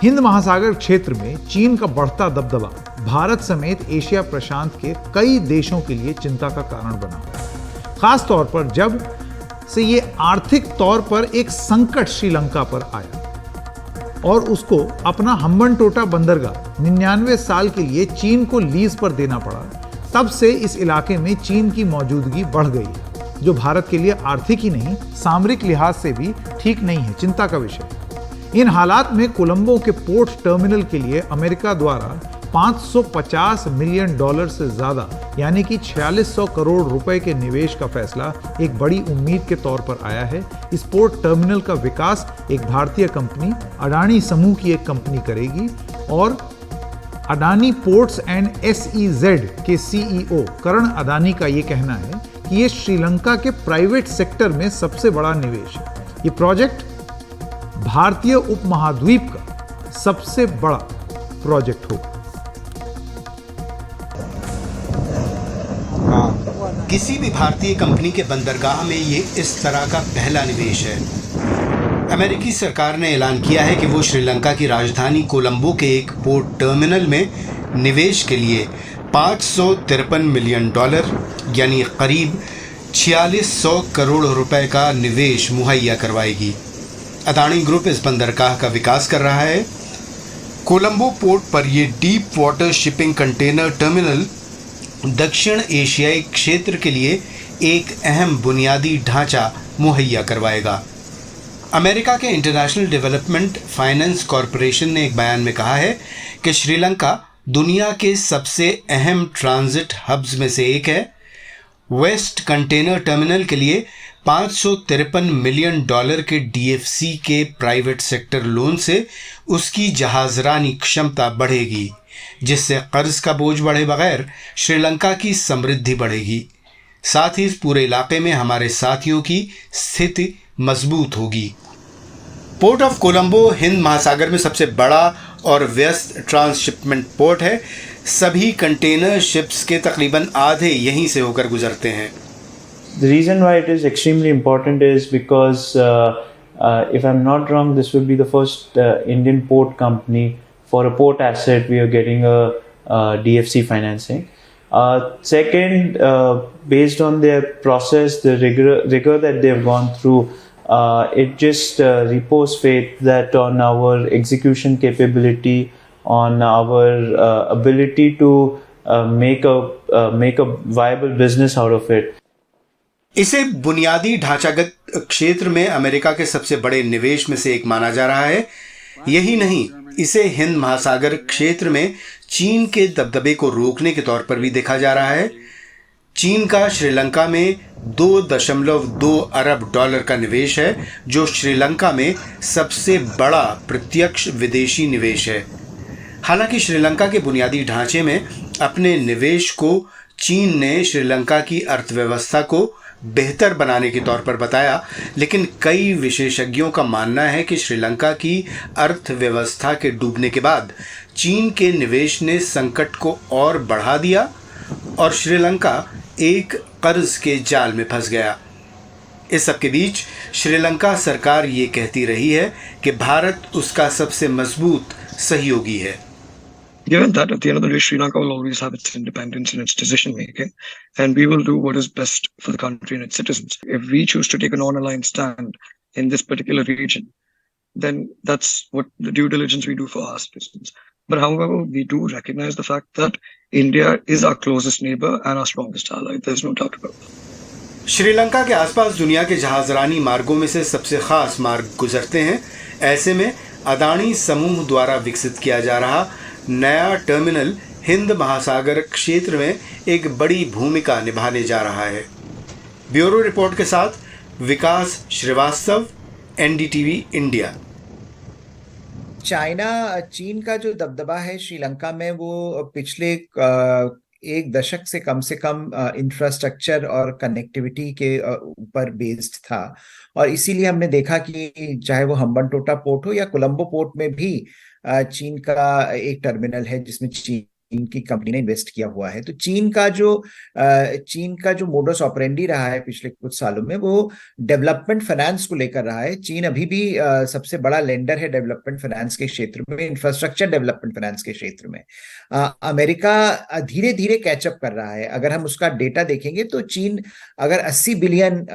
हिंद महासागर क्षेत्र में चीन का बढ़ता दबदबा भारत समेत एशिया प्रशांत के कई देशों के लिए चिंता का कारण बना हुआ है। खास तौर पर जब से ये आर्थिक तौर पर एक संकट श्रीलंका पर आया और उसको अपना हम्बनटोटा बंदरगाह 99 साल के लिए चीन को लीज पर देना पड़ा, तब से इस इलाके में चीन की मौजूदगी बढ़ गई है, जो भारत के लिए आर्थिक ही नहीं सामरिक लिहाज से भी ठीक नहीं है, चिंता का विषय। इन हालात में कोलंबो के पोर्ट टर्मिनल के लिए अमेरिका द्वारा $550 मिलियन से ज्यादा यानी कि 4600 करोड़ रुपए के निवेश का फैसला एक बड़ी उम्मीद के तौर पर आया है। इस पोर्ट टर्मिनल का विकास एक भारतीय कंपनी अडानी समूह की एक कंपनी करेगी और अडानी पोर्ट्स एंड SEZ के CEO करण अडानी का यह कहना है कि यह श्रीलंका के प्राइवेट सेक्टर में सबसे बड़ा निवेश है। ये प्रोजेक्ट भारतीय उपमहाद्वीप का सबसे बड़ा प्रोजेक्ट होगा। किसी भी भारतीय कंपनी के बंदरगाह में ये इस तरह का पहला निवेश है। अमेरिकी सरकार ने ऐलान किया है कि वो श्रीलंका की राजधानी कोलंबो के एक पोर्ट टर्मिनल में निवेश के लिए $553 मिलियन यानी करीब 4600 करोड़ रुपए का निवेश मुहैया करवाएगी। अडानी ग्रुप इस बंदरगाह का विकास कर रहा है। कोलंबो पोर्ट पर यह deep water shipping container terminal दक्षिण एशियाई क्षेत्र के लिए एक अहम बुनियादी ढांचा मुहैया करवाएगा। अमेरिका के इंटरनेशनल डेवलपमेंट फाइनेंस कॉरपोरेशन ने एक बयान में कहा है कि श्रीलंका दुनिया के सबसे अहम ट्रांजिट हब्स में से एक है। वेस्ट कंटेनर टर्मिनल के लिए $553 मिलियन के DFC के प्राइवेट सेक्टर लोन से उसकी जहाजरानी क्षमता बढ़ेगी, जिससे कर्ज का बोझ बढ़े बगैर श्रीलंका की समृद्धि बढ़ेगी। साथ ही इस पूरे इलाके में हमारे साथियों की स्थिति मजबूत होगी। पोर्ट ऑफ कोलंबो हिंद महासागर में सबसे बड़ा और व्यस्त ट्रांसशिपमेंट पोर्ट है। सभी कंटेनर शिप्स के तकरीबन आधे यहीं से होकर गुजरते हैं। The reason why it is extremely important is because, if I'm not wrong, this will be the first Indian port company for a port asset we are getting a DFC financing. Second, based on their process, the rigor that they've gone through, it just repose faith that on our execution capability, on our ability to make a viable business out of it. इसे बुनियादी ढांचागत क्षेत्र में America के सबसे बड़े निवेश में से एक माना जा रहा है। यही नहीं, इसे हिंद महासागर क्षेत्र में चीन के दबदबे को रोकने के तौर पर भी देखा जा रहा है। चीन का श्रीलंका में $2.2 अरब का निवेश है, जो श्रीलंका में सबसे बड़ा प्रत्यक्ष विदेशी निवेश है। हालांकि श्रीलंका के बुनियादी ढांचे में अपने निवेश को चीन ने श्रीलंका की अर्थव्यवस्था को बेहतर बनाने के तौर पर बताया, लेकिन कई विशेषज्ञों का मानना है कि श्रीलंका की अर्थव्यवस्था के डूबने के बाद चीन के निवेश ने संकट को और बढ़ा दिया और श्रीलंका एक कर्ज के जाल में फंस गया। इस सब के बीच श्रीलंका सरकार ये कहती रही है कि भारत उसका सबसे मजबूत सहयोगी है। Given that, at the end of the day, Sri Lanka will always have its independence in its decision making, and we will do what is best for the country and its citizens. If we choose to take a non-aligned stand in this particular region, then that's what the due diligence we do for our citizens. But however, we do recognize the fact that India is our closest neighbor and our strongest ally. There's no doubt about that. Sri Lanka के आसपास दुनिया के जहाजरानी मार्गों में से सबसे खास मार्ग गुजरते हैं। ऐसे में अडानी समूह द्वारा विकसित किया जा रहा नया टर्मिनल हिंद महासागर क्षेत्र में एक बड़ी भूमिका निभाने जा रहा है। ब्यूरो रिपोर्ट के साथ विकास श्रीवास्तव, NDTV इंडिया। चीन का जो दबदबा है श्रीलंका में, वो पिछले एक दशक से कम इंफ्रास्ट्रक्चर और कनेक्टिविटी के ऊपर बेस्ड था, और इसीलिए हमने देखा कि चाहे वो हम्बनटोटा पोर्ट हो या कोलंबो पोर्ट में भी चीन का एक टर्मिनल है जिसमें चीन की कंपनी ने इन्वेस्ट किया हुआ है। तो चीन का जो मोडस ऑपरेंडी रहा है पिछले कुछ सालों में, वो डेवलपमेंट फाइनेंस को लेकर रहा है। चीन अभी भी सबसे बड़ा लेंडर है डेवलपमेंट फाइनेंस के क्षेत्र में, इंफ्रास्ट्रक्चर डेवलपमेंट फाइनेंस के क्षेत्र में। अमेरिका धीरे धीरे कैचअप कर रहा है। अगर हम उसका डेटा देखेंगे तो चीन अगर 80 बिलियन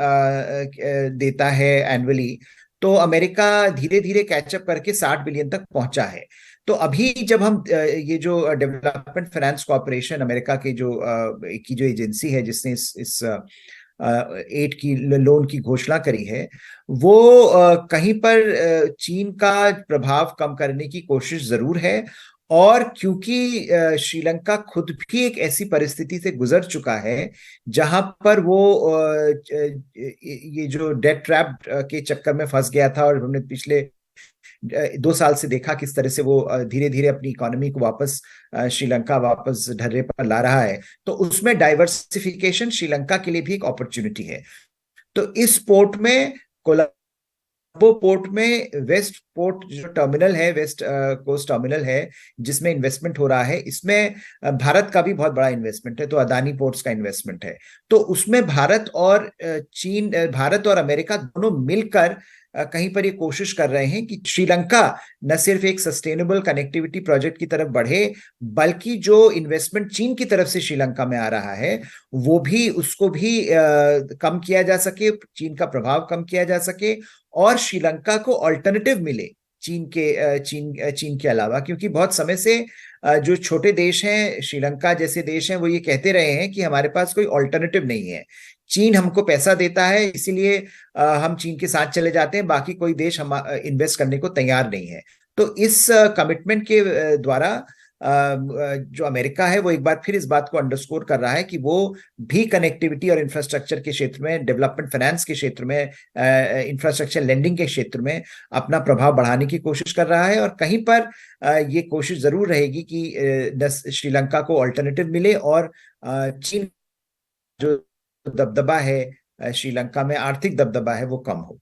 देता है एनुअली, तो अमेरिका धीरे धीरे कैचअप करके 60 बिलियन तक पहुंचा है। तो अभी जब हम ये जो डेवलपमेंट फाइनेंस कॉर्पोरेशन अमेरिका के जो एजेंसी है जिसने इस एड की लोन की घोषणा करी है, वो कहीं पर चीन का प्रभाव कम करने की कोशिश जरूर है। और क्योंकि श्रीलंका खुद भी एक ऐसी परिस्थिति से गुजर चुका है जहां पर वो ये जो डेट ट्रैप के चक्कर में फंस गया था, और हमने पिछले 2 साल से देखा किस तरह से वो धीरे धीरे अपनी इकोनॉमी को वापस श्रीलंका वापस ढर्रे पर ला रहा है, तो उसमें डाइवर्सिफिकेशन श्रीलंका के लिए भी एक अपॉर्चुनिटी है। तो इस पोर्ट में, कोलंबो पोर्ट में, वेस्ट पोर्ट जो टर्मिनल है, वेस्ट कोस्ट टर्मिनल है जिसमें इन्वेस्टमेंट हो रहा है, इसमें भारत का भी बहुत बड़ा इन्वेस्टमेंट है। तो अदानी पोर्ट्स का इन्वेस्टमेंट है। तो उसमें भारत और अमेरिका दोनों मिलकर कहीं पर ये कोशिश कर रहे हैं कि श्रीलंका न सिर्फ एक सस्टेनेबल कनेक्टिविटी प्रोजेक्ट की तरफ बढ़े, बल्कि जो इन्वेस्टमेंट चीन की तरफ से श्रीलंका में आ रहा है उसको भी कम किया जा सके, चीन का प्रभाव कम किया जा सके, और श्रीलंका को ऑल्टरनेटिव मिले चीन के अलावा। क्योंकि बहुत समय से जो छोटे देश हैं, श्रीलंका जैसे देश हैं, वो ये कहते रहे हैं कि हमारे पास कोई ऑल्टरनेटिव नहीं है। चीन हमको पैसा देता है, इसीलिए हम चीन के साथ चले जाते हैं, बाकी कोई देश हम इन्वेस्ट करने को तैयार नहीं है। तो इस कमिटमेंट के द्वारा जो अमेरिका है वो एक बार फिर इस बात को अंडरस्कोर कर रहा है कि वो भी कनेक्टिविटी और इंफ्रास्ट्रक्चर के क्षेत्र में, डेवलपमेंट फाइनेंस के क्षेत्र में, इंफ्रास्ट्रक्चर लेंडिंग के क्षेत्र में अपना प्रभाव बढ़ाने की कोशिश कर रहा है। और कहीं पर ये कोशिश जरूर रहेगी कि श्रीलंका को ऑल्टरनेटिव मिले और चीन जो दबदबा है श्रीलंका में, आर्थिक दबदबा है, वो कम हो।